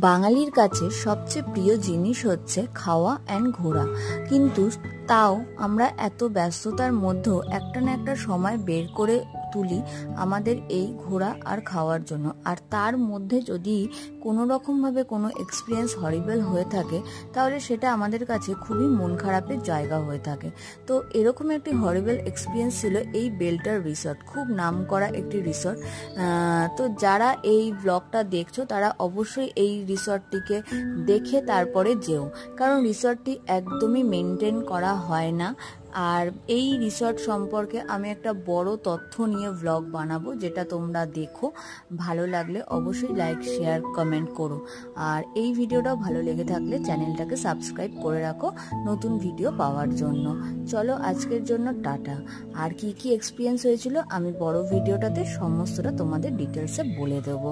বাঙালির কাছে সবচেয়ে প্রিয় জিনিস হচ্ছে খাওয়া অ্যান্ড ঘোরা, কিন্তু তাও আমরা এত ব্যস্ততার মধ্যেও একটা না একটা সময় বের করে তুলি আমাদের এই ঘোরা আর খাওয়ার জন্য। আর তার মধ্যে যদি কোনো রকমভাবে কোনো এক্সপিরিয়েন্স হরিবল হয়ে থাকে তাহলে সেটা আমাদের কাছে খুবই মন খারাপের জায়গা হয়ে থাকে। তো এরকম একটি হরিবল এক্সপিরিয়েন্স ছিল এই বেল্টার রিসর্ট, খুব নামকরা একটি রিসর্ট। তো যারা এই ব্লগটা দেখছো তারা অবশ্যই এই রিসর্টটিকে দেখে তারপরে যেও, কারণ রিসর্টটি একদমই মেনটেন করা হয় না। আর এই রিসর্ট সম্পর্কে আমি একটা বড় তথ্য নিয়ে ব্লগ বানাবো, যেটা তোমরা দেখো। ভালো লাগলে অবশ্যই লাইক, শেয়ার, কমেন্ট করো। আর এই ভিডিওটাও ভালো লেগে থাকলে চ্যানেলটাকে সাবস্ক্রাইব করে রাখো নতুন ভিডিও পাওয়ার জন্য। চলো আজকের জন্য টাটা। আর কি কি এক্সপিরিয়েন্স হয়েছিল আমি বড় ভিডিওটাতে সমস্তটা তোমাদের ডিটেলসে বলে দেবো।